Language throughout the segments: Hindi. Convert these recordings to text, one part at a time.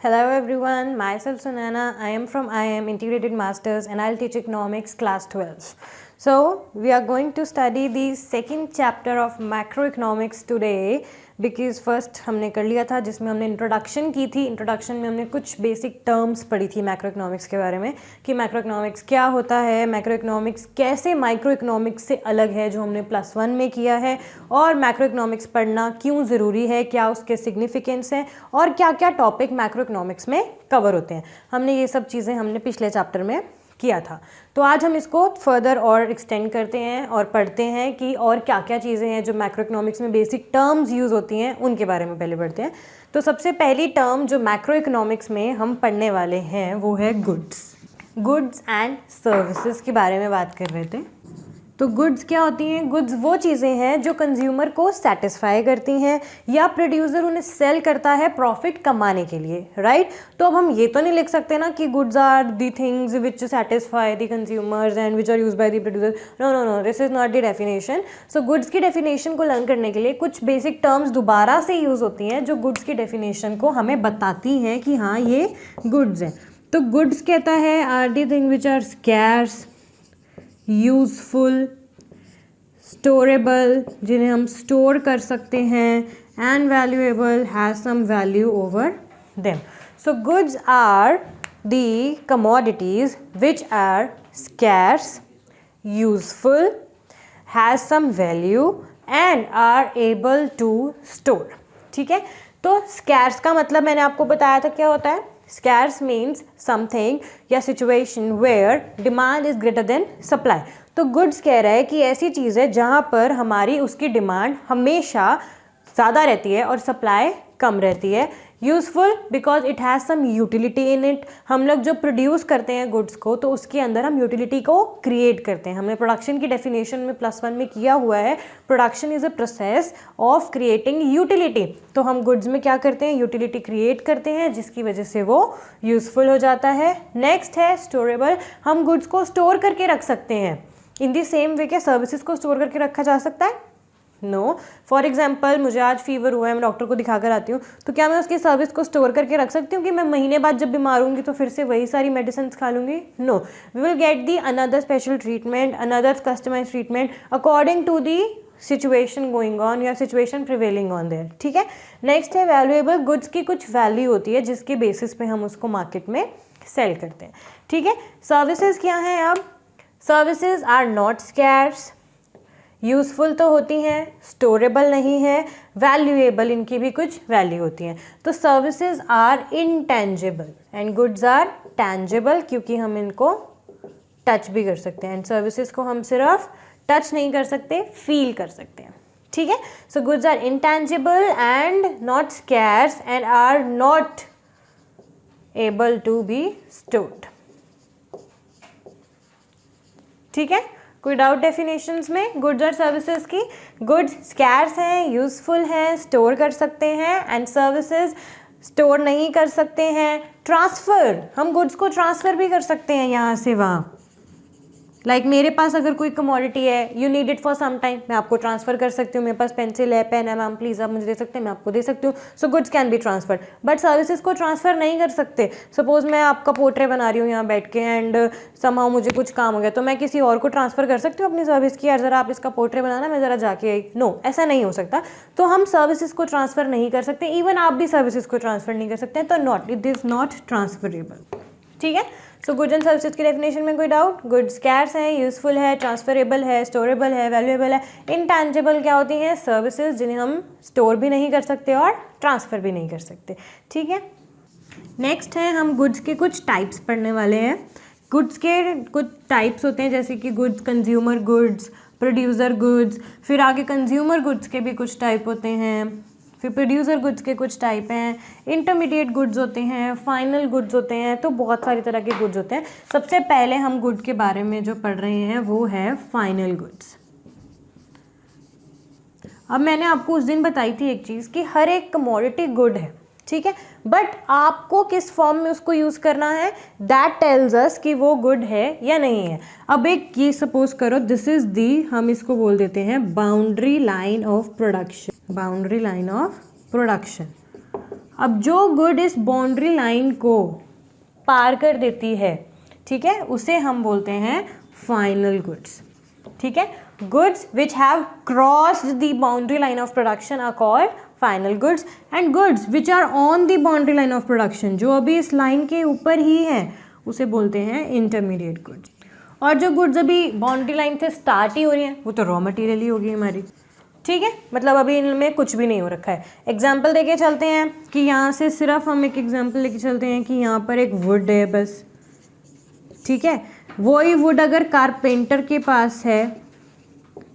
Hello everyone, myself Sunana. I am from IM Integrated Masters and I'll teach Economics class 12. So we are going to study the second chapter of Macroeconomics today because first हमने कर लिया था जिसमें हमने इंट्रोडक्शन की थी. इंट्रोडक्शन में हमने कुछ बेसिक टर्म्स पढ़ी थी मैक्रोइकोनॉमिक्स के बारे में कि मैक्रोइकोनॉमिक्स क्या होता है, मैक्रोइकोनॉमिक्स कैसे माइक्रोइकोनॉमिक्स से अलग है जो हमने +1 में किया है, और मैक्रोइकोनॉमिक्स पढ़ना क्यों ज़रूरी है, क्या उसके सिग्निफिकेंस हैं और क्या क्या टॉपिक मैक्रोइकोनॉमिक्स में कवर होते हैं. हमने ये सब चीज़ें हमने पिछले चैप्टर में किया था. तो आज हम इसको फर्दर और एक्सटेंड करते हैं और पढ़ते हैं कि और क्या क्या चीज़ें हैं जो मैक्रोइकोनॉमिक्स में बेसिक टर्म्स यूज़ होती हैं उनके बारे में पहले पढ़ते हैं. तो सबसे पहली टर्म जो मैक्रोइकोनॉमिक्स में हम पढ़ने वाले हैं वो है गुड्स एंड सर्विसेज के बारे में बात कर रहे थे. तो गुड्स क्या होती हैं? गुड्स वो चीज़ें हैं जो कंज्यूमर को सेटिस्फाई करती हैं या प्रोड्यूसर उन्हें सेल करता है प्रॉफिट कमाने के लिए, राइट. तो अब हम ये तो नहीं लिख सकते ना कि goods are the things which satisfy the consumers and which are use by the producer. No, this is not the definition. So goods की डेफिनेशन को लर्न करने के लिए कुछ बेसिक टर्म्स दोबारा से यूज़ होती हैं जो गुड्स की डेफिनेशन को हमें बताती हैं कि हाँ ये गुड्स हैं. तो गुड्स कहता है are the thing which are scarce, useful, storable जिन्हें हम स्टोर कर सकते हैं, and valuable has some value over them. So goods are the commodities which are scarce, useful, has some value and are able to store. ठीक है. तो स्कैर्स का मतलब मैंने आपको बताया था क्या होता है. Scarce means something या situation where demand is greater than supply. तो goods कह रहा है कि ऐसी चीज़ है जहाँ पर हमारी उसकी डिमांड हमेशा ज़्यादा रहती है और सप्लाई कम रहती है. Useful because it has some utility in it. हम लोग जो प्रोड्यूस करते हैं गुड्स को तो उसके अंदर हम यूटिलिटी को क्रिएट करते हैं. हमने प्रोडक्शन की डेफिनेशन में +1 में किया हुआ है. Production is a process of creating utility. तो हम गुड्स में क्या करते हैं? यूटिलिटी क्रिएट करते हैं जिसकी वजह से वो यूज़फुल हो जाता है. नेक्स्ट है स्टोरेबल. हम गुड्स को स्टोर करके रख सकते हैं. इन दी सेम वे क्या सर्विसेज को स्टोर करके रखा जा सकता है? नो. फॉर एग्जाम्पल मुझे आज फीवर हुआ है, मैं डॉक्टर को दिखा कर आती हूँ, तो क्या मैं उसकी सर्विस को स्टोर करके रख सकती हूँ कि मैं महीने बाद जब बीमार होंगी तो फिर से वही सारी मेडिसिन खा लूँगी? No. We will get the another special treatment, another customize treatment according to the situation going on या सिचुएशन प्रिवेलिंग ऑन देयर. ठीक है. नेक्स्ट है वैल्यूएबल. गुड्स की कुछ वैल्यू होती है जिसके बेसिस पे हम उसको मार्केट में सेल करते हैं. ठीक है. सर्विसेज क्या हैं? अब services are not scarce, useful तो होती हैं, स्टोरेबल नहीं है, वैल्यूएबल इनकी भी कुछ वैल्यू होती हैं. तो services are intangible and goods are tangible क्योंकि हम इनको टच भी कर सकते हैं. एंड सर्विसेज को हम सिर्फ टच नहीं कर सकते, फील कर सकते हैं. ठीक है. So goods are intangible and not scarce and are not able to be stored. ठीक है. कोई डाउट डेफिनेशंस में गुड्स और सर्विसेज की? गुड्स स्कैर्स हैं, यूज़फुल हैं, स्टोर कर सकते हैं, एंड सर्विसेज स्टोर नहीं कर सकते हैं. ट्रांसफ़र, हम गुड्स को ट्रांसफ़र भी कर सकते हैं यहाँ से वहाँ. लाइक मेरे पास अगर कोई कमोडिटी है, you need it for some time, मैं आपको ट्रांसफ़र कर सकती हूँ. मेरे पास पेंसिल है, पेन है, मैम प्लीज़ आप मुझे दे सकते हैं, मैं आपको दे सकती हूँ. So goods can be transferred. But services को ट्रांसफ़र नहीं कर सकते. सपोज मैं आपका पोर्ट्रेट बना रही हूँ यहाँ बैठ के एंड समहाउ मुझे कुछ काम हो गया तो मैं किसी और को ट्रांसफ़र कर सकती हूँ अपनी सर्विस की, यार ज़रा आप इसका पोर्ट्रेट बनाना, मैं ज़रा जाके आई. नो, ऐसा नहीं हो सकता. तो हम सर्विसेज को ट्रांसफ़र नहीं कर सकते. इवन आप भी सर्विसेज को ट्रांसफ़र नहीं कर सकते हैं. तो not, it is not transferable. ठीक है. सो गुड्स एंड सर्विसेज की डेफिनेशन में कोई डाउट? गुड्स स्कैर्स है, यूज़फुल है, ट्रांसफरेबल है, स्टोरेबल है, वैल्यूएबल है. इनटेंजिबल क्या होती हैं? सर्विसेज जिन्हें हम स्टोर भी नहीं कर सकते और ट्रांसफ़र भी नहीं कर सकते. ठीक है. नेक्स्ट है हम गुड्स के कुछ टाइप्स पढ़ने वाले हैं. गुड्स के कुछ टाइप्स होते हैं जैसे कि goods, consumer goods, producer goods. फिर आगे कंज्यूमर गुड्स के भी कुछ टाइप होते हैं. फिर प्रोड्यूसर गुड्स के कुछ टाइप हैं. इंटरमीडिएट गुड्स होते हैं, फाइनल गुड्स होते हैं. तो बहुत सारी तरह के गुड्स होते हैं. सबसे पहले हम गुड के बारे में जो पढ़ रहे हैं वो है फाइनल गुड्स. अब मैंने आपको उस दिन बताई थी एक चीज़ कि हर एक कमोडिटी गुड है. ठीक है. बट आपको किस फॉर्म में उसको यूज़ करना है, दैट टेल्स अस कि वो गुड है या नहीं है. अब एक ये सपोज करो, दिस इज दी, हम इसको बोल देते हैं boundary line of production. Boundary line of production. अब जो गुड इस बाउंड्री लाइन को पार कर देती है, ठीक है, उसे हम बोलते हैं फाइनल गुड्स, ठीक है। Goods which have crossed the boundary line of production are called final goods, and goods which are on the boundary line of production, जो अभी इस लाइन के ऊपर ही है, उसे बोलते हैं इंटरमीडिएट गुड्स। और जो गुड्स अभी बाउंड्री लाइन से स्टार्ट ही हो रही हैं, वो तो रॉ मटेरियल ही होगी हमारी, ठीक है, मतलब अभी इनमें कुछ भी नहीं हो रखा है। एग्जाम्पल देके चलते हैं कि यहाँ से सिर्फ हम एक एग्जाम्पल लेके चलते हैं कि यहाँ पर एक वुड है बस, ठीक है, वही वुड अगर कारपेंटर के पास है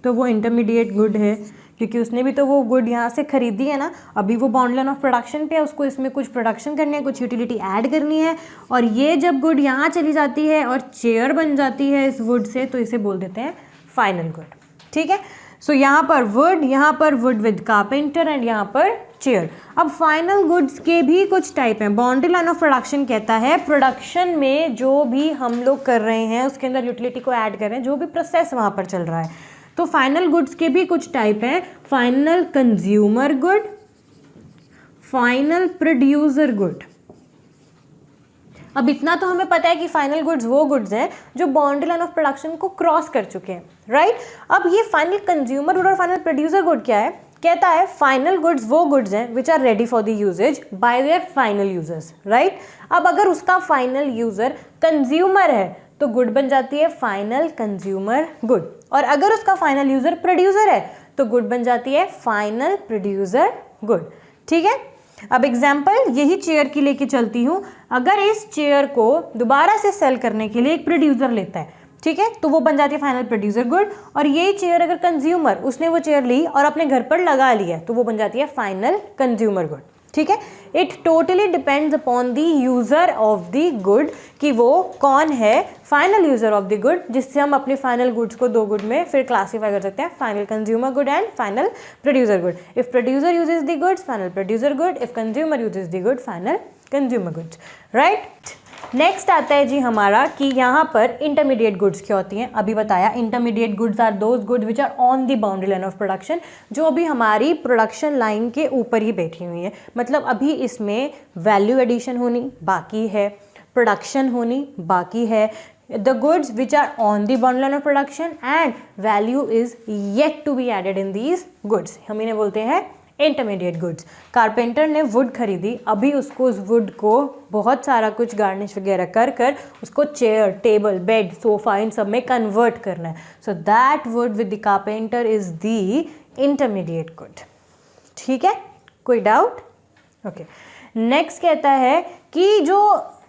तो वो इंटरमीडिएट गुड है, क्योंकि उसने भी तो वो गुड यहाँ से खरीदी है ना, अभी वो बाउंड्री लाइन ऑफ प्रोडक्शन पे है, उसको इसमें कुछ प्रोडक्शन करनी है, कुछ यूटिलिटी ऐड करनी है, और ये जब गुड यहाँ चली जाती है और चेयर बन जाती है इस वुड से, तो इसे बोल देते हैं फाइनल गुड, ठीक है। सो यहाँ पर वुड विद कारपेंटर एंड यहाँ पर चेयर। अब फाइनल गुड्स के भी कुछ टाइप हैं। बाउंड्री लाइन ऑफ प्रोडक्शन कहता है प्रोडक्शन में जो भी हम लोग कर रहे हैं उसके अंदर यूटिलिटी को ऐड कर रहे हैं, जो भी प्रोसेस वहाँ पर चल रहा है। तो फाइनल गुड्स के भी कुछ टाइप हैं, final consumer good, final producer good. अब इतना तो हमें पता है कि फाइनल गुड्स वो गुड्स हैं जो बाउंड्री लाइन ऑफ प्रोडक्शन को क्रॉस कर चुके हैं, राइट। अब ये फाइनल कंज्यूमर गुड और फाइनल प्रोड्यूसर गुड क्या है, कहता है फाइनल गुड्स वो गुड्स हैं which are ready for the uses by their final users, right. अब अगर उसका फाइनल यूजर कंज्यूमर है तो गुड बन जाती है फाइनल कंज्यूमर गुड, और अगर उसका फाइनल यूजर प्रोड्यूसर है तो गुड बन जाती है फाइनल प्रोड्यूसर गुड, ठीक है। अब एग्जाम्पल यही चेयर की लेके चलती हूँ। अगर इस चेयर को दोबारा से सेल करने के लिए एक प्रोड्यूसर लेता है, ठीक है, तो वो बन जाती है फाइनल प्रोड्यूसर गुड, और यही चेयर अगर कंज्यूमर उसने वो चेयर ली और अपने घर पर लगा लिया तो वो बन जाती है फाइनल कंज्यूमर गुड, ठीक है। It totally depends upon the user of the good कि वो कौन है final user of the good, जिससे हम अपने फाइनल गुड्स को दो गुड में फिर क्लासीफाई कर सकते हैं, final consumer good and final producer good. If producer uses the goods, final producer good, if consumer uses the good, final consumer goods, right. Next आता है जी हमारा कि यहाँ पर इंटरमीडिएट गुड्स क्या होती हैं। अभी बताया intermediate goods are those goods which are on the boundary line of production, जो अभी हमारी प्रोडक्शन लाइन के ऊपर ही बैठी हुई है, मतलब अभी इसमें वैल्यू एडिशन होनी बाकी है, प्रोडक्शन होनी बाकी है। The goods which are on the boundary line of production and value is yet to be added in these goods, हम इन्हें बोलते हैं इंटरमीडिएट गुड्स। कारपेंटर ने वुड खरीदी, अभी उसको उस वुड को बहुत सारा कुछ गार्निश वगैरह कर कर उसको चेयर, टेबल, बेड, सोफा इन सब में कन्वर्ट करना है। So that would with the carpenter is the intermediate good, ठीक है, कोई डाउट? ओके। नेक्स्ट कहता है कि जो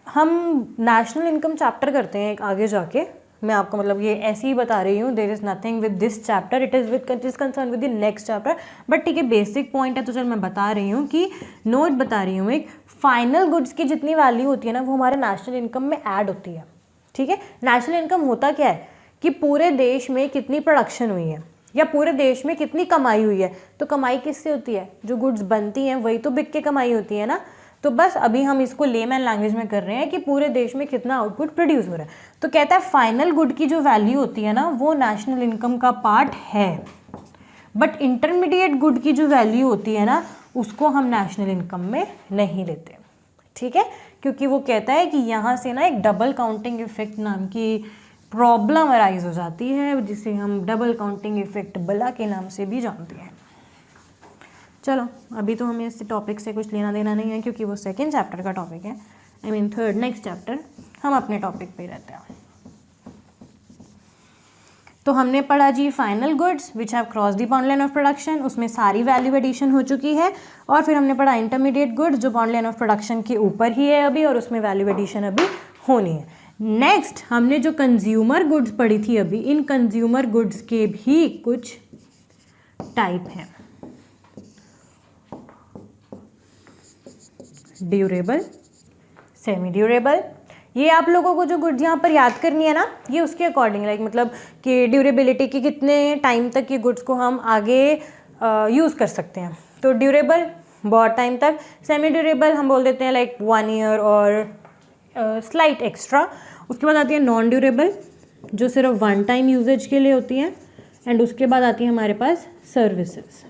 हम नेशनल इनकम चैप्टर करते हैं एक आगे जाके, मैं आपको मतलब ये ऐसे ही बता रही हूँ, there is nothing with this chapter, it is concern with the next chapter, but ठीक है बेसिक पॉइंट है तो चल मैं बता रही हूँ कि नोट बता रही हूँ एक, फाइनल गुड्स की जितनी वैल्यू होती है ना वो हमारे नेशनल इनकम में ऐड होती है, ठीक है। नेशनल इनकम होता क्या है कि पूरे देश में कितनी प्रोडक्शन हुई है या पूरे देश में कितनी कमाई हुई है, तो कमाई किससे होती है, जो गुड्स बनती हैं वही तो बिक के कमाई होती है ना। तो बस अभी हम इसको लेमैन लैंग्वेज में कर रहे हैं कि पूरे देश में कितना आउटपुट प्रोड्यूस हो रहा है। तो कहता है फाइनल गुड की जो वैल्यू होती है ना वो नेशनल इनकम का पार्ट है, बट इंटरमीडिएट गुड की जो वैल्यू होती है ना उसको हम नेशनल इनकम में नहीं लेते, ठीक है, क्योंकि वो कहता है कि यहाँ से ना एक डबल काउंटिंग इफेक्ट नाम की प्रॉब्लम अराइज हो जाती है, जिसे हम डबल काउंटिंग इफेक्ट बला के नाम से भी जानते हैं। चलो अभी तो हमें इस टॉपिक से कुछ लेना देना नहीं है क्योंकि वो सेकेंड चैप्टर का टॉपिक है, I mean third, next chapter, हम अपने टॉपिक पे रहते हैं। तो हमने पढ़ा जी final goods which have cross the boundary line of production, उसमें सारी वैल्यू एडिशन हो चुकी है, और फिर हमने पढ़ा इंटरमीडिएट गुड्स जो बाउंड्री लाइन ऑफ प्रोडक्शन के ऊपर ही है अभी और उसमें वैल्यू एडिशन अभी होनी है। नेक्स्ट हमने जो कंज्यूमर गुड्स पढ़ी थी अभी, इन कंज्यूमर गुड्स के भी कुछ टाइप हैं, ड्यूरेबल, सेमी ड्यूरेबल। ये आप लोगों को जो गुड्स यहाँ पर याद करनी है ना ये उसके अकॉर्डिंग लाइक मतलब कि ड्यूरेबिलिटी की कितने टाइम तक ये गुड्स को हम आगे यूज़ कर सकते हैं। तो ड्यूरेबल बहुत टाइम तक, सेमी ड्यूरेबल हम बोल देते हैं लाइक 1 ईयर और स्लाइट एक्स्ट्रा। उसके बाद आती है नॉन ड्यूरेबल जो सिर्फ 1 टाइम यूजेज के लिए होती है, एंड उसके बाद आती है हमारे पास सर्विसेज,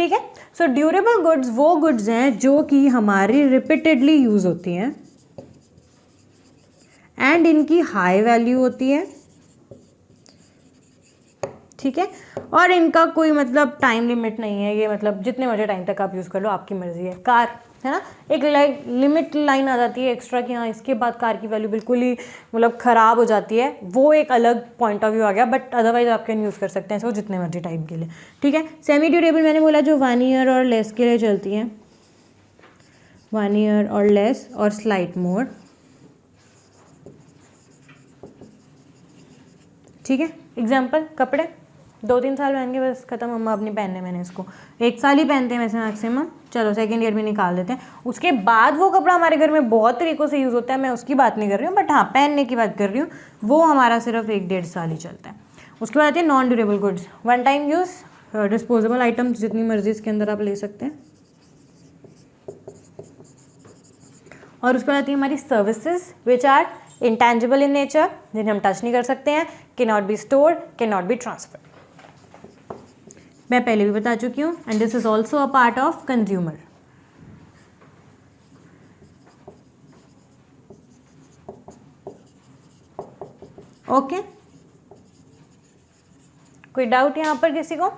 ठीक है। सो ड्यूरेबल गुड्स वो गुड्स हैं जो कि हमारी रिपीटेडली यूज होती हैं एंड इनकी हाई वैल्यू होती है, ठीक है, और इनका कोई मतलब टाइम लिमिट नहीं है, ये मतलब जितने मर्जी टाइम तक आप यूज़ कर लो, आपकी मर्जी है। कार है ना, एक लिमिट लाइन आ जाती है एक्स्ट्रा कि हाँ इसके बाद कार की वैल्यू बिल्कुल ही मतलब ख़राब हो जाती है, वो एक अलग पॉइंट ऑफ व्यू आ गया, बट अदरवाइज आप कैन यूज़ कर सकते हैं इसको जितने मर्जी टाइम के लिए, ठीक है। सेमी ड्यूरेबल मैंने बोला जो 1 ईयर और लेस के लिए चलती हैं, 1 ईयर और लेस और स्लाइट मोर, ठीक है। एग्जाम्पल, कपड़े 2-3 साल पहन के बस खत्म, मम्मा अपनी पहनने, मैंने इसको 1 साल ही पहनते हैं वैसे मैक्सिमम, चलो सेकेंड ईयर में निकाल देते हैं। उसके बाद वो कपड़ा हमारे घर में बहुत तरीक़ों से यूज़ होता है, मैं उसकी बात नहीं कर रही हूँ, बट हाँ पहनने की बात कर रही हूँ, वो हमारा सिर्फ 1-1.5 साल ही चलता है। उसके बाद आती है non durable goods, 1 time use, disposable items जितनी मर्जी इसके अंदर आप ले सकते हैं। और उसके बाद आती है हमारी services which are intangible in nature, जिन्हें हम टच नहीं कर सकते हैं, can not be stored, can not be transferred, मैं पहले भी बता चुकी हूँ, and this is also a part of consumer. Okay, कोई डाउट यहाँ पर किसी को?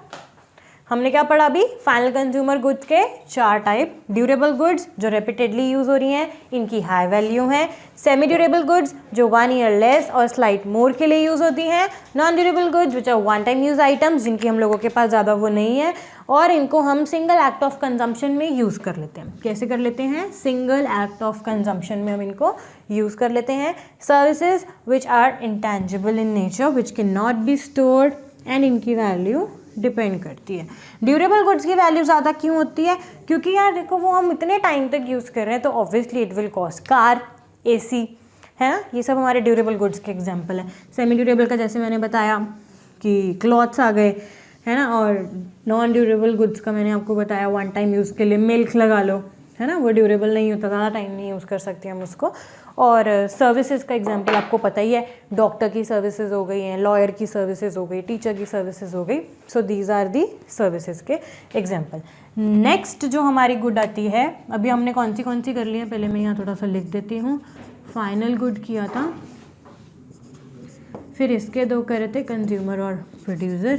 हमने क्या पढ़ा अभी, फाइनल कंज्यूमर गुड्स के 4 टाइप, ड्यूरेबल गुड्स जो रेपिटेडली यूज हो रही हैं, इनकी हाई वैल्यू है, सेमी ड्यूरेबल गुड्स जो 1 ईयर लेस और स्लाइट मोर के लिए यूज होती हैं, non durable goods which are 1 time use items जिनकी हम लोगों के पास ज़्यादा वो नहीं है, और इनको हम सिंगल एक्ट ऑफ कंजम्पशन में यूज़ कर लेते हैं। कैसे कर लेते हैं? सिंगल एक्ट ऑफ कंजम्पशन में हम इनको यूज़ कर लेते हैं। Services which are intangible in nature which can not be stored, and इनकी वैल्यू डिपेंड करती है। ड्यूरेबल गुड्स की वैल्यू ज़्यादा क्यों होती है? क्योंकि यार देखो वो हम इतने टाइम तक यूज़ कर रहे हैं, तो obviously it will cost, car, AC है ना, ये सब हमारे ड्यूरेबल गुड्स के एग्जांपल है। सेमी ड्यूरेबल का जैसे मैंने बताया कि क्लॉथ्स आ गए, है ना, और नॉन ड्यूरेबल गुड्स का मैंने आपको बताया 1 टाइम यूज़ के लिए मिल्क लगा लो, है ना, वो ड्यूरेबल नहीं होता, ज़्यादा टाइम नहीं यूज़ कर सकते हम उसको। और सर्विसेज का एग्जांपल आपको पता ही है, डॉक्टर की सर्विसेज हो गई हैं, लॉयर की सर्विसेज हो गई, टीचर की सर्विसेज हो गई, so these are the services के एग्जांपल। नेक्स्ट जो हमारी गुड आती है, अभी हमने कौन सी कर ली है, पहले मैं यहाँ थोड़ा सा लिख देती हूँ। फाइनल गुड किया था, फिर इसके 2 करे थे, कंज्यूमर और प्रोड्यूसर,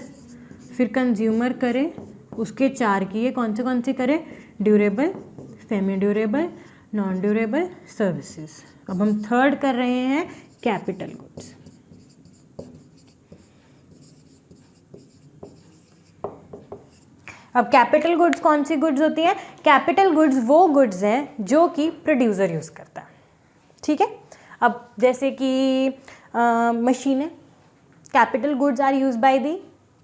फिर कंज्यूमर करे, उसके 4 किए, कौन से करे, durable, semi durable, non durable, services. अब हम थर्ड कर रहे हैं कैपिटल गुड्स। अब कैपिटल गुड्स कौन सी गुड्स होती हैं? कैपिटल गुड्स वो गुड्स हैं जो कि प्रोड्यूसर यूज़ करता है, ठीक है। अब जैसे कि मशीनें, capital goods are use by the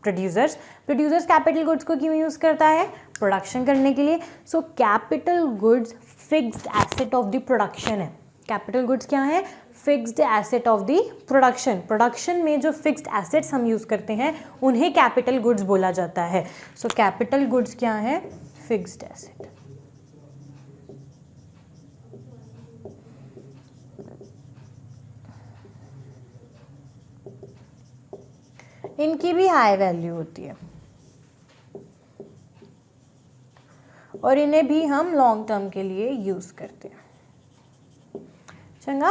producers. Producers capital goods को क्यों यूज़ करता है? प्रोडक्शन करने के लिए। So capital goods fixed asset of the production है। कैपिटल गुड्स क्या है? Fixed asset of the production. Production में जो फिक्स्ड एसेट्स हम यूज़ करते हैं उन्हें कैपिटल गुड्स बोला जाता है। सो कैपिटल गुड्स क्या है? Fixed asset. इनकी भी हाई वैल्यू होती है और इन्हें भी हम लॉन्ग टर्म के लिए यूज़ करते हैं। चंगा,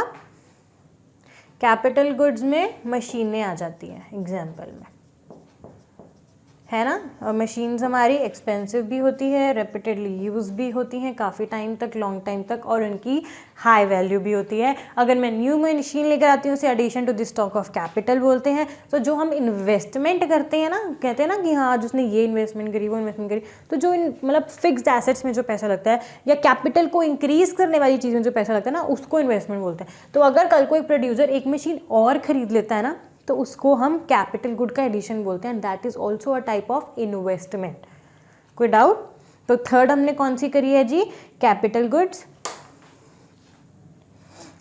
कैपिटल गुड्स में मशीनें आ जाती हैं एग्जाम्पल में, है ना, और मशीन्स हमारी एक्सपेंसिव भी होती है, रेपिटेडली यूज़ भी होती हैं काफ़ी टाइम तक, लॉन्ग टाइम तक, और उनकी हाई वैल्यू भी होती है। अगर मैं न्यू मशीन लेकर आती हूँ उसे addition to the stock of capital बोलते हैं। तो जो हम इन्वेस्टमेंट करते हैं ना, कहते हैं ना कि हाँ जिसने ये इन्वेस्टमेंट करी वो इन्वेस्टमेंट करी, तो जो मतलब फिक्स्ड एसेट्स में जो पैसा लगता है या कैपिटल को इंक्रीज करने वाली चीज़ में जो पैसा लगता है ना, उसको इन्वेस्टमेंट बोलते हैं। तो अगर कल को एक प्रोड्यूसर एक मशीन और खरीद लेता है ना, तो उसको हम कैपिटल गुड का एडिशन बोलते हैं, that is also a type of investment. कोई डाउट? तो थर्ड हमने कौन सी करी है जी? Capital goods.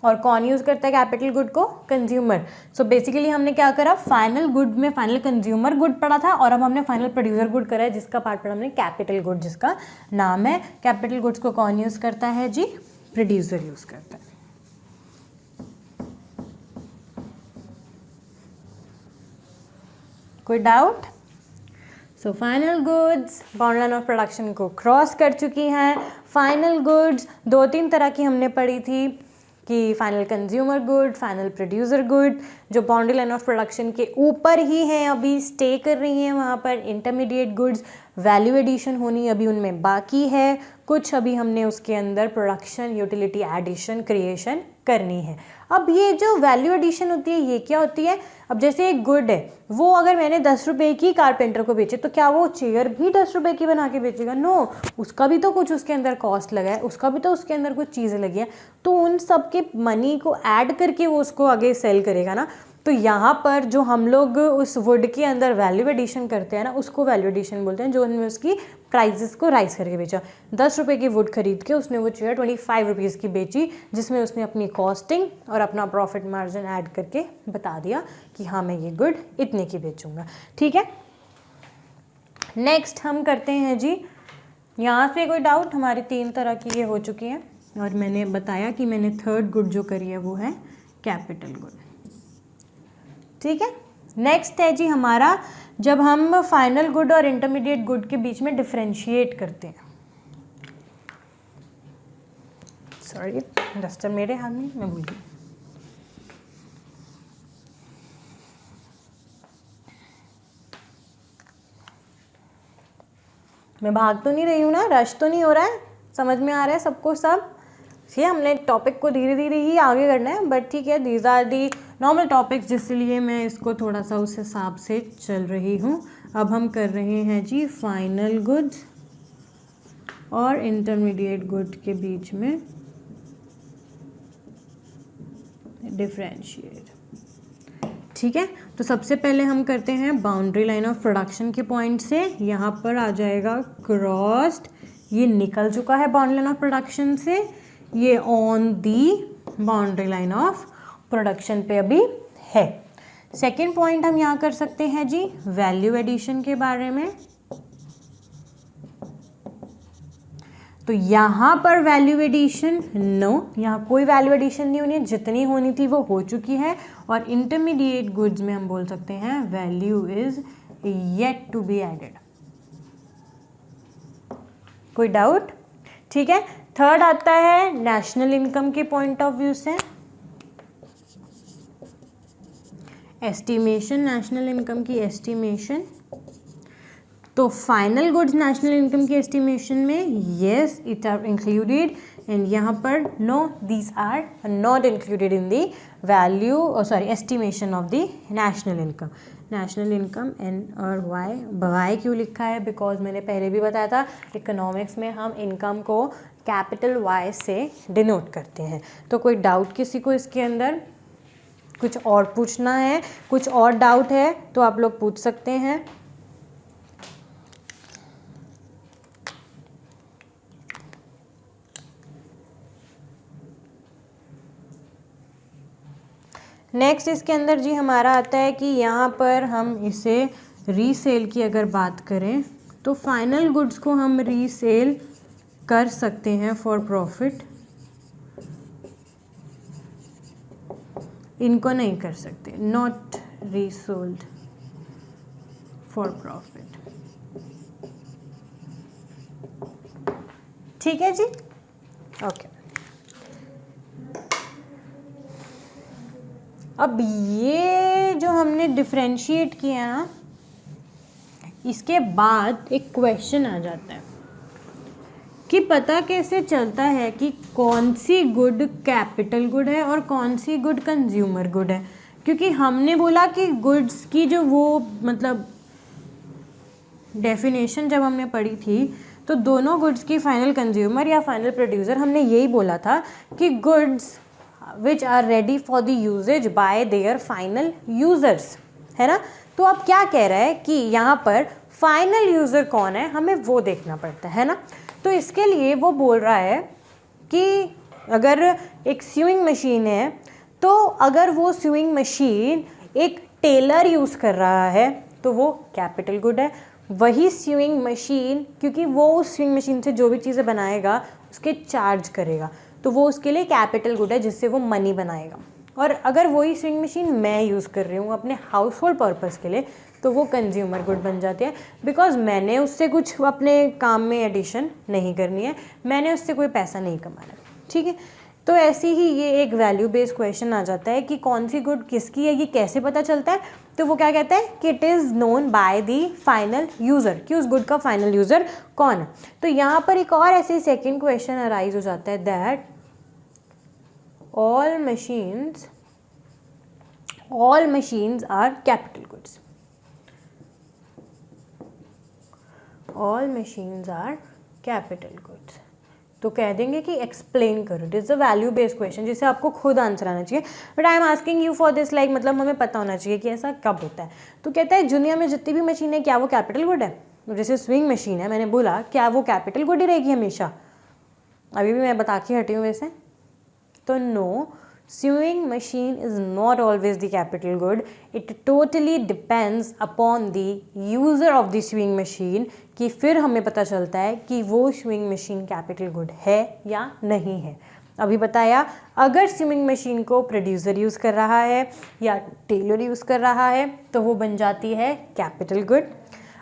और कौन यूज करता है कैपिटल गुड को? कंज्यूमर। सो बेसिकली हमने क्या करा, फाइनल गुड में फाइनल कंज्यूमर गुड पढ़ा था, और अब हमने फाइनल प्रोड्यूसर गुड करा है, जिसका पार्ट पढ़ा हमने कैपिटल गुड, जिसका नाम है। कैपिटल गुड्स को कौन यूज करता है जी? प्रोड्यूसर यूज करता है। कोई doubt? So final goods boundary line of production को क्रॉस कर चुकी हैं। फाइनल गुड्स 2-3 तरह की हमने पढ़ी थी कि final consumer good, final producer good, जो बाउंड्री लाइन ऑफ प्रोडक्शन के ऊपर ही हैं, अभी स्टे कर रही हैं वहाँ पर। इंटरमीडिएट गुड्स वैल्यू एडिशन होनी अभी उनमें बाकी है, कुछ अभी हमने उसके अंदर प्रोडक्शन, यूटिलिटी एडिशन, क्रिएशन करनी है। अब ये जो वैल्यू एडिशन होती है ये क्या होती है? अब जैसे एक गुड है, वो अगर मैंने 10 रुपये की कारपेंटर को बेचे तो क्या वो चेयर भी 10 रुपये की बना के बेचेगा? नो, उसका भी तो कुछ उसके अंदर कॉस्ट लगा है, उसका भी तो उसके अंदर कुछ चीज़ें लगी हैं, तो उन सब के मनी को ऐड करके वो उसको आगे सेल करेगा ना। तो यहाँ पर जो हम लोग उस वुड के अंदर वैल्यू एडिशन करते हैं ना, उसको वैल्यू एडिशन बोलते हैं, जो उनमें उसकी प्राइजेस को राइज करके बेचा। 10 रुपये की वुड खरीद के उसने वो चेयर 25 रुपीज़ की बेची, जिसमें उसने अपनी कॉस्टिंग और अपना प्रॉफिट मार्जिन ऐड करके बता दिया कि हाँ मैं ये गुड इतने की बेचूंगा। ठीक है, नेक्स्ट हम करते हैं जी, यहाँ पे कोई डाउट? हमारी 3 तरह की ये हो चुकी हैं और मैंने बताया कि मैंने थर्ड गुड जो करी है वो है कैपिटल गुड। ठीक है, नेक्स्ट है जी हमारा, जब हम फाइनल गुड और इंटरमीडिएट गुड के बीच में डिफरेंशिएट करते हैं। सॉरी, डस्टर मेरे हाथ में, मैं भूल गई। मैं भाग तो नहीं रही हूँ ना, रश तो नहीं हो रहा है, समझ में आ रहा है सबको सब? ठीक है, हमने टॉपिक को धीरे धीरे ही आगे करना है, बट ठीक है, these are the normal topics, जिसलिए मैं इसको थोड़ा सा उस हिसाब से चल रही हूँ। अब हम कर रहे हैं जी फाइनल गुड्स और इंटरमीडिएट गुड के बीच में डिफरेंशिएट। ठीक है, तो सबसे पहले हम करते हैं बाउंड्री लाइन ऑफ प्रोडक्शन के पॉइंट से। यहाँ पर आ जाएगा क्रॉस्ड, ये निकल चुका है बाउंड्री लाइन ऑफ प्रोडक्शन से, ये on the boundary line of production पे अभी है। सेकेंड पॉइंट हम यहाँ कर सकते हैं जी वैल्यू एडिशन के बारे में। तो यहाँ पर वैल्यू एडिशन नो, यहाँ कोई वैल्यू एडिशन नहीं होनी है, जितनी होनी थी वो हो चुकी है। और इंटरमीडिएट गुड्स में हम बोल सकते हैं value is yet to be added. कोई डाउट? ठीक है, थर्ड आता है नेशनल इनकम के पॉइंट ऑफ व्यू से एस्टिमेशन, नेशनल इनकम की एस्टिमेशन। तो फाइनल गुड्स नेशनल इनकम की एस्टिमेशन में yes it are included, and यहाँ पर no, these are not included in the value sorry estimation of the national income. National income and और वाई क्यों लिखा है? बिकॉज मैंने पहले भी बताया था इकोनॉमिक्स में हम इनकम को कैपिटल वाई से डिनोट करते हैं। तो कोई डाउट किसी को इसके अंदर? कुछ और पूछना है, कुछ और डाउट है तो आप लोग पूछ सकते हैं। नेक्स्ट इसके अंदर जी हमारा आता है कि यहाँ पर हम इसे रीसेल की अगर बात करें तो फाइनल गुड्स को हम रीसेल कर सकते हैं फॉर प्रॉफिट, इनको नहीं कर सकते, नॉट रीसोल्ड फॉर प्रॉफिट। ठीक है जी, ओके। अब ये जो हमने डिफरेंशिएट किया ना, इसके बाद एक क्वेश्चन आ जाता है कि पता कैसे चलता है कि कौन सी गुड कैपिटल गुड है और कौन सी गुड कंज्यूमर गुड है। क्योंकि हमने बोला कि गुड्स की जो वो मतलब डेफिनेशन जब हमने पढ़ी थी तो दोनों गुड्स की फाइनल कंज्यूमर या फाइनल प्रोड्यूसर, हमने यही बोला था कि goods which are ready for the uses by their final users, है ना। तो अब क्या कह रहा है कि यहाँ पर फाइनल यूज़र कौन है, हमें वो देखना पड़ता है ना। तो इसके लिए वो बोल रहा है कि अगर एक स्यूइंग मशीन है तो अगर वो स्यूइंग मशीन एक टेलर यूज़ कर रहा है तो वो कैपिटल गुड है। वही स्यूइंग मशीन, क्योंकि वो उस स्यूइंग मशीन से जो भी चीज़ें बनाएगा उसके चार्ज करेगा, तो वो उसके लिए कैपिटल गुड है, जिससे वो मनी बनाएगा। और अगर वही स्विंग मशीन मैं यूज़ कर रही हूँ अपने हाउस होल्ड पर्पज़ के लिए तो वो कंज्यूमर गुड बन जाती है, बिकॉज मैंने उससे कुछ अपने काम में एडिशन नहीं करनी है, मैंने उससे कोई पैसा नहीं कमाना, ठीक है। तो ऐसे ही ये एक वैल्यू बेस्ड क्वेश्चन आ जाता है कि कौन सी गुड किसकी है, ये कैसे पता चलता है। तो वो क्या कहता है कि it is known by the final user, कि उस गुड का फाइनल यूज़र कौन है। तो यहाँ पर एक और ऐसे सेकेंड क्वेश्चन अराइज हो जाता है that all machines are capital goods. All machines are capital goods. तो कह देंगे कि एक्सप्लेन करो, it is a value based question जिसे आपको खुद आंसर आना चाहिए, but I am asking you for this, like मतलब हमें पता होना चाहिए कि ऐसा कब होता है। तो कहता है दुनिया में जितनी भी मशीन है क्या वो कैपिटल गुड है। जैसे स्विंग मशीन है, मैंने बोला क्या वो कैपिटल गुड ही रहेगी हमेशा, अभी भी मैं बता के हटी हूँ वैसे। तो no, sewing machine is not always the capital good. It totally depends upon the user of the sewing machine, कि फिर हमें पता चलता है कि वो sewing machine capital good है या नहीं है। अभी बताया अगर sewing machine को प्रोड्यूसर यूज़ कर रहा है या टेलर यूज़ कर रहा है तो वो बन जाती है कैपिटल गुड।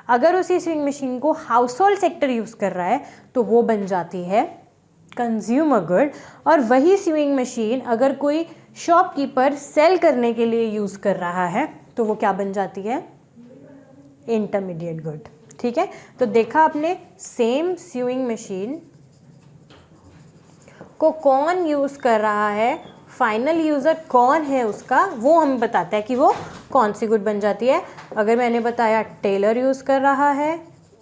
अगर उसी sewing मशीन को हाउस होल्ड सेक्टर यूज़ कर रहा है तो वो बन जाती है कंज्यूमर गुड। और वही स्विंग मशीन अगर कोई शॉपकीपर सेल करने के लिए यूज़ कर रहा है तो वो क्या बन जाती है, इंटरमीडिएट गुड, ठीक है। तो देखा आपने, सेम स्विंग मशीन को कौन यूज़ कर रहा है, फाइनल यूज़र कौन है उसका, वो हमें बताता है कि वो कौन सी गुड बन जाती है। अगर मैंने बताया टेलर यूज़ कर रहा है,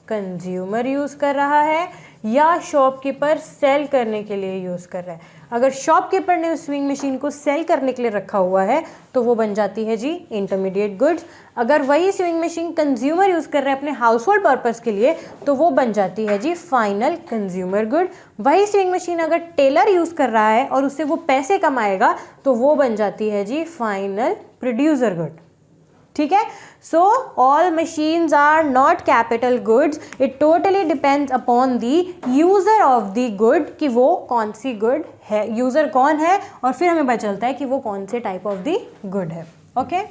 कंज्यूमर यूज़ कर रहा है, या शॉपकीपर सेल करने के लिए यूज़ कर रहा है। अगर शॉपकीपर ने उस स्विंग मशीन को सेल करने के लिए रखा हुआ है तो वो बन जाती है जी इंटरमीडिएट गुड्स। अगर वही स्विंग मशीन कंज्यूमर यूज़ कर रहा है अपने हाउस होल्ड पर्पज़ के लिए तो वो बन जाती है जी फाइनल कंज्यूमर गुड। वही स्विंग मशीन अगर टेलर यूज़ कर रहा है और उससे वो पैसे कमाएगा तो वो बन जाती है जी फाइनल प्रोड्यूसर गुड, ठीक है। So all machines are not capital goods, it totally depends upon the user of the good, कि वो कौन सी गुड है, यूज़र कौन है, और फिर हमें पता चलता है कि वो कौन से टाइप ऑफ द गुड है। ओके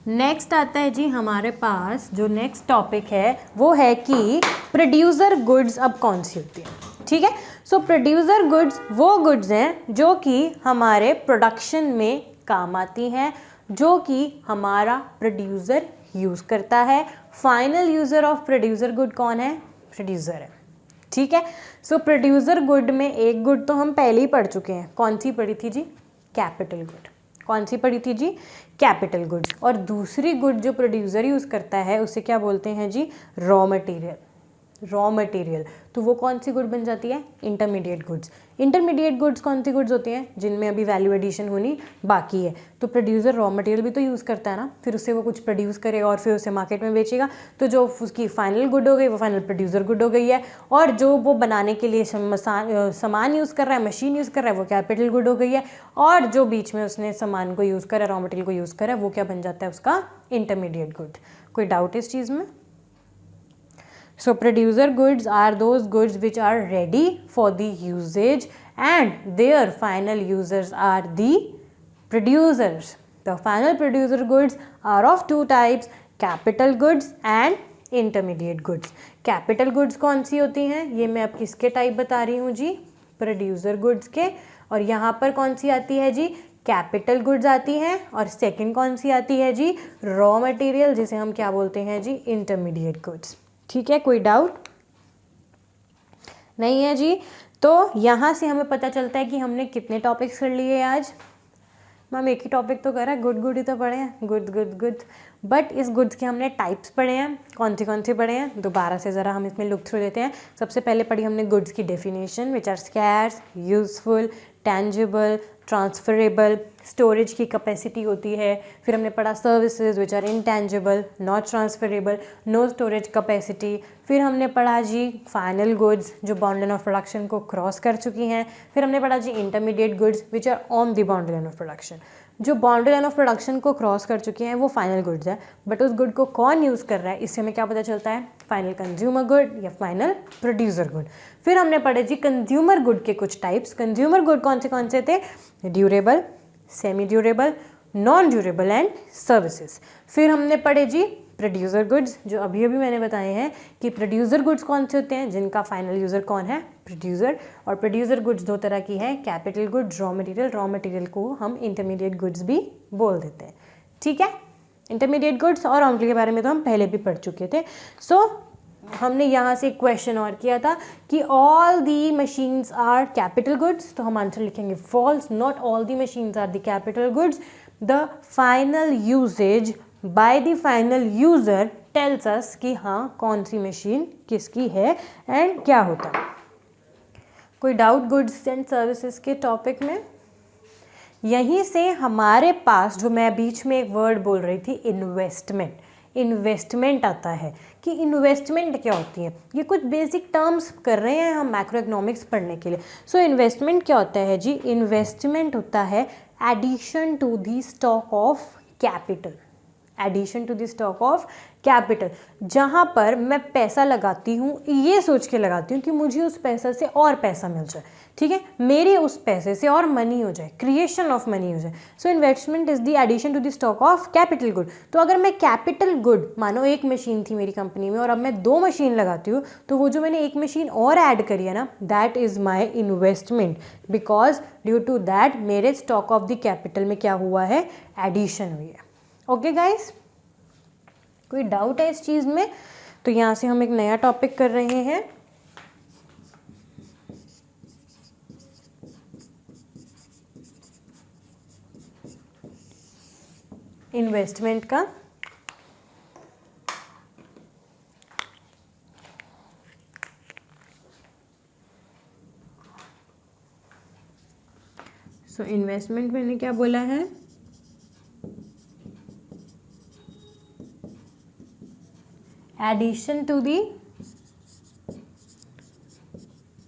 नेक्स्ट आता है जी हमारे पास जो नेक्स्ट टॉपिक है वो है कि प्रोड्यूसर गुड्स अब कौन सी होती है, ठीक है। सो प्रोड्यूसर गुड्स वो गुड्स हैं जो कि हमारे प्रोडक्शन में काम आती हैं, जो कि हमारा प्रोड्यूसर यूज़ करता है। Final user of producer good कौन है, प्रोड्यूसर है, ठीक है। सो प्रोड्यूसर गुड में एक गुड तो हम पहले ही पढ़ चुके हैं, कौन सी पढ़ी थी जी, कैपिटल गुड। कौन सी पढ़ी थी जी, कैपिटल गुड्स। और दूसरी गुड जो प्रोड्यूसर यूज़ करता है उसे क्या बोलते हैं जी, रॉ मटेरियल। रॉ मटेरियल तो वो कौन सी गुड बन जाती है, इंटरमीडिएट गुड्स। इंटरमीडिएट गुड्स कौन सी गुड्स होती हैं, जिनमें अभी वैल्यू एडिशन होनी बाकी है। तो प्रोड्यूसर रॉ मटेरियल भी तो यूज़ करता है ना, फिर उससे वो कुछ प्रोड्यूस करेगा और फिर उसे मार्केट में बेचेगा, तो जो उसकी फाइनल गुड हो गई वो फाइनल प्रोड्यूसर गुड हो गई है। और जो वो बनाने के लिए सामान यूज़ कर रहा है, मशीन यूज़ कर रहा है, वो कैपिटल गुड हो गई है। और जो बीच में उसने सामान को यूज़ करा, रॉ मटेरियल को यूज़ करा, वो क्या बन जाता है, उसका इंटरमीडिएट गुड। कोई डाउट इस चीज़ में? So producer goods are those goods which are ready for the usage and their final users are the producers. The final producer goods are of two types, capital goods and intermediate goods. Capital goods कौन सी होती हैं, ये मैं अब किसके टाइप बता रही हूँ जी, प्रोड्यूसर गुड्स के। और यहाँ पर कौन सी आती है जी, कैपिटल गुड्स आती हैं। और सेकंड कौन सी आती है जी, रॉ मटेरियल, जिसे हम क्या बोलते हैं जी, इंटरमीडिएट गुड्स, ठीक है। कोई डाउट नहीं है जी। तो यहाँ से हमें पता चलता है कि हमने कितने टॉपिक्स कर लिए आज। मैम एक ही टॉपिक तो करा, गुड गुड ही तो पढ़े हैं, गुड गुड गुड, बट इस गुड्स के हमने टाइप्स पढ़े हैं, कौन से पढ़े हैं, दोबारा से ज़रा हम इसमें लुक थ्रू लेते हैं। सबसे पहले पढ़ी हमने गुड्स की definition, which are scarce, useful, tangible, transferable, storage की कैपेसिटी होती है। फिर हमने पढ़ा services which are intangible, not transferable, no storage capacity. फिर हमने पढ़ा जी फाइनल गुड्स जो बाउंड्री लाइन ऑफ प्रोडक्शन को क्रॉस कर चुकी हैं। फिर हमने पढ़ा जी intermediate goods which are on the boundary line of production. जो बाउंड्री लाइन ऑफ प्रोडक्शन को क्रॉस कर चुके हैं वो फाइनल गुड्स है, बट उस गुड को कौन यूज़ कर रहा है इससे हमें क्या पता चलता है, फाइनल कंज्यूमर गुड या फाइनल प्रोड्यूसर गुड। फिर हमने पढ़े जी कंज्यूमर गुड के कुछ टाइप्स। कंज्यूमर गुड कौन से थे, durable, semi durable, non durable and services. फिर हमने पढ़े जी प्रोड्यूसर गुड्स, जो अभी अभी मैंने बताए हैं कि प्रोड्यूसर गुड्स कौन से होते हैं, जिनका फाइनल यूज़र कौन है, प्रोड्यूसर। और प्रोड्यूसर गुड्स दो तरह की है, कैपिटल गुड्स, रॉ मटेरियल को हम इंटरमीडिएट गुड्स भी बोल देते हैं, ठीक है। इंटरमीडिएट गुड्स और रॉ मटेरियल के बारे में तो हम पहले भी पढ़ चुके थे। सो हमने यहाँ से एक क्वेश्चन और किया था कि all the machines are capital goods, तो हम आंसर लिखेंगे false, not all the machines are the capital goods. The final uses by the final user tells us कि हाँ कौन सी मशीन किसकी है एंड क्या होता है। कोई डाउट गुड्स एंड सर्विसेज के टॉपिक में? यहीं से हमारे पास जो मैं बीच में एक वर्ड बोल रही थी, इन्वेस्टमेंट आता है कि इन्वेस्टमेंट क्या होती है। ये कुछ बेसिक टर्म्स कर रहे हैं हम मैक्रो इकोनॉमिक्स पढ़ने के लिए। सो इन्वेस्टमेंट क्या होता है जी, इन्वेस्टमेंट होता है addition to the stock of capital, addition to the stock of capital, जहाँ पर मैं पैसा लगाती हूँ ये सोच के लगाती हूँ कि मुझे उस पैसा से और पैसा मिल जाए, ठीक है, मेरे उस पैसे से और मनी हो जाए, क्रिएशन ऑफ मनी हो जाए। So investment is the addition to the stock of capital good. तो अगर मैं कैपिटल गुड, मानो एक मशीन थी मेरी कंपनी में और अब मैं 2 मशीन लगाती हूँ, तो वो जो मैंने एक मशीन और ऐड करी है ना, that is my investment, because due to that मेरे स्टॉक ऑफ द कैपिटल में क्या हुआ है, एडिशन हुई है। ओके गाइस, कोई डाउट है इस चीज़ में? तो यहाँ से हम एक नया टॉपिक कर रहे हैं, इन्वेस्टमेंट का। सो इन्वेस्टमेंट मैंने क्या बोला है, addition to the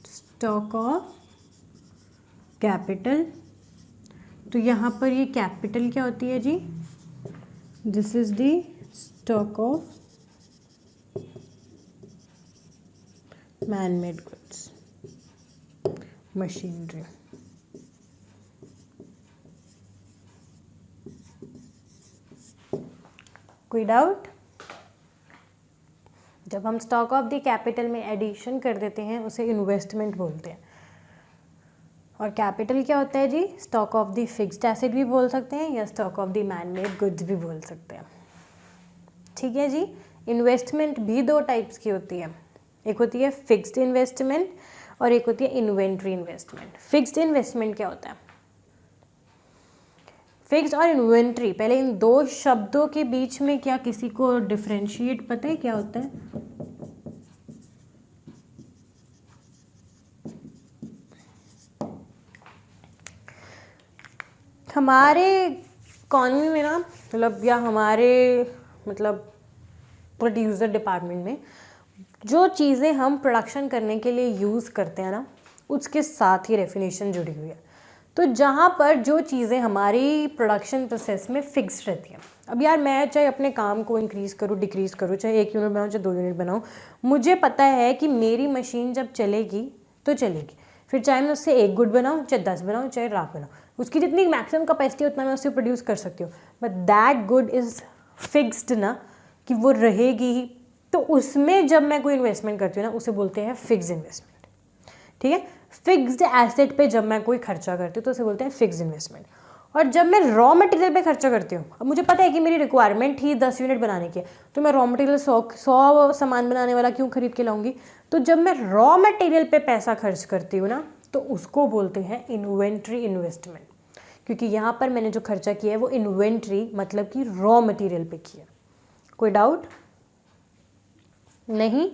stock of capital. तो यहाँ पर ये कैपिटल क्या होती है जी, this is the stock of man made goods, machinery. कोई डाउट? जब हम स्टॉक ऑफ द कैपिटल में एडिशन कर देते हैं उसे इन्वेस्टमेंट बोलते हैं। और कैपिटल क्या होता है जी, stock of the fixed asset भी बोल सकते हैं या stock of the man made goods भी बोल सकते हैं, ठीक है जी। इन्वेस्टमेंट भी 2 टाइप्स की होती है, एक होती है फिक्स्ड इन्वेस्टमेंट और एक होती है इन्वेंट्री इन्वेस्टमेंट। फिक्स्ड इन्वेस्टमेंट क्या होता है, फिक्स्ड और इन्वेंट्री, पहले इन 2 शब्दों के बीच में क्या किसी को डिफरेंशिएट पता है क्या होता है? हमारे इकॉनमी में ना, मतलब या हमारे मतलब प्रोड्यूसर डिपार्टमेंट में जो चीज़ें हम प्रोडक्शन करने के लिए यूज़ करते हैं ना, उसके साथ ही डेफिनेशन जुड़ी हुई है। तो जहाँ पर जो चीज़ें हमारी प्रोडक्शन प्रोसेस में फिक्स रहती हैं, अब यार मैं चाहे अपने काम को इंक्रीज़ करूँ डिक्रीज़ करूँ, चाहे 1 यूनिट बनाऊँ चाहे 2 यूनिट बनाऊँ, मुझे पता है कि मेरी मशीन जब चलेगी तो चलेगी, फिर चाहे मैं उससे 1 गुड बनाऊँ चाहे 10 बनाऊँ चाहे लाख बनाऊँ, उसकी जितनी मैक्सिमम कैपेसिटी उतना मैं उससे प्रोड्यूस कर सकती हूँ, but that good is fixed ना, कि वो रहेगी ही। तो उसमें जब मैं कोई इन्वेस्टमेंट करती हूँ ना, उसे बोलते हैं फिक्स्ड इन्वेस्टमेंट, ठीक है। फिक्स्ड एसेट पे जब मैं कोई खर्चा करती हूँ तो उसे बोलते हैं फिक्स्ड इन्वेस्टमेंट। और जब मैं रॉ मटेरियल पे खर्चा करती हूँ, अब मुझे पता है कि मेरी रिक्वायरमेंट ही 10 यूनिट बनाने की है, तो मैं रॉ मटेरियल 100 सामान बनाने वाला क्यों खरीद के लाऊंगी। तो जब मैं रॉ मटेरियल पे पैसा खर्च करती हूँ ना, तो उसको बोलते हैं इन्वेंट्री इन्वेस्टमेंट, क्योंकि यहाँ पर मैंने जो खर्चा किया है वो इन्वेंट्री मतलब कि रॉ मटेरियल पे किया। कोई डाउट नहीं?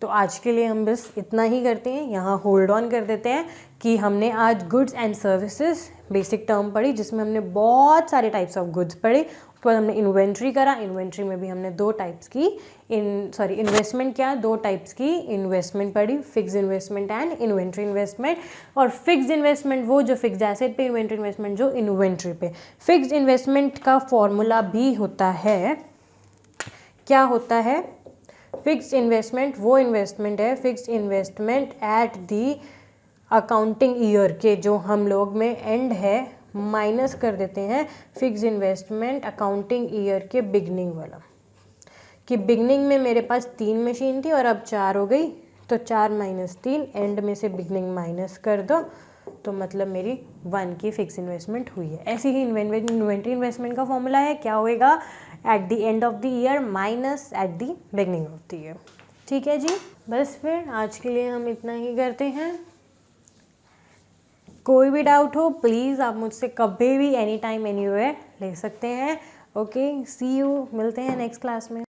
तो आज के लिए हम बस इतना ही करते हैं, यहाँ होल्ड ऑन कर देते हैं कि हमने आज goods and services basic term पढ़ी, जिसमें हमने बहुत सारे टाइप्स ऑफ गुड्स पढ़े। उसके बाद हमने इन्वेंट्री करा, इन्वेंट्री में भी हमने 2 टाइप्स की इन्वेस्टमेंट क्या, दो टाइप्स की इन्वेस्टमेंट पढ़ी, fix investment and inventory investment. और फिक्स इन्वेस्टमेंट वो जो फिक्स एसेट पे, इन्वेंट्री इन्वेस्टमेंट जो इन्वेंट्री पे। फिक्स इन्वेस्टमेंट का फॉर्मूला भी होता है, क्या होता है, फिक्स इन्वेस्टमेंट वो इन्वेस्टमेंट है, fix investment at the accounting year के जो हम लोग में एंड है माइनस कर देते हैं फिक्स इन्वेस्टमेंट अकाउंटिंग ईयर के बिगनिंग वाला, कि बिगनिंग में मेरे पास 3 मशीन थी और अब 4 हो गई, तो 4 माइनस 3, एंड में से बिगनिंग माइनस कर दो, तो मतलब मेरी 1 की फिक्स इन्वेस्टमेंट हुई है। ऐसे ही इन्वेंट्री इन्वेस्टमेंट का फॉर्मूला है, क्या होएगा, at the end of the year minus at the beginning of the year. ठीक है जी, बस फिर आज के लिए हम इतना ही करते हैं। कोई भी डाउट हो प्लीज़ आप मुझसे कभी भी एनी टाइम एनीवेयर ले सकते हैं। ओके, सी यू, मिलते हैं नेक्स्ट क्लास में।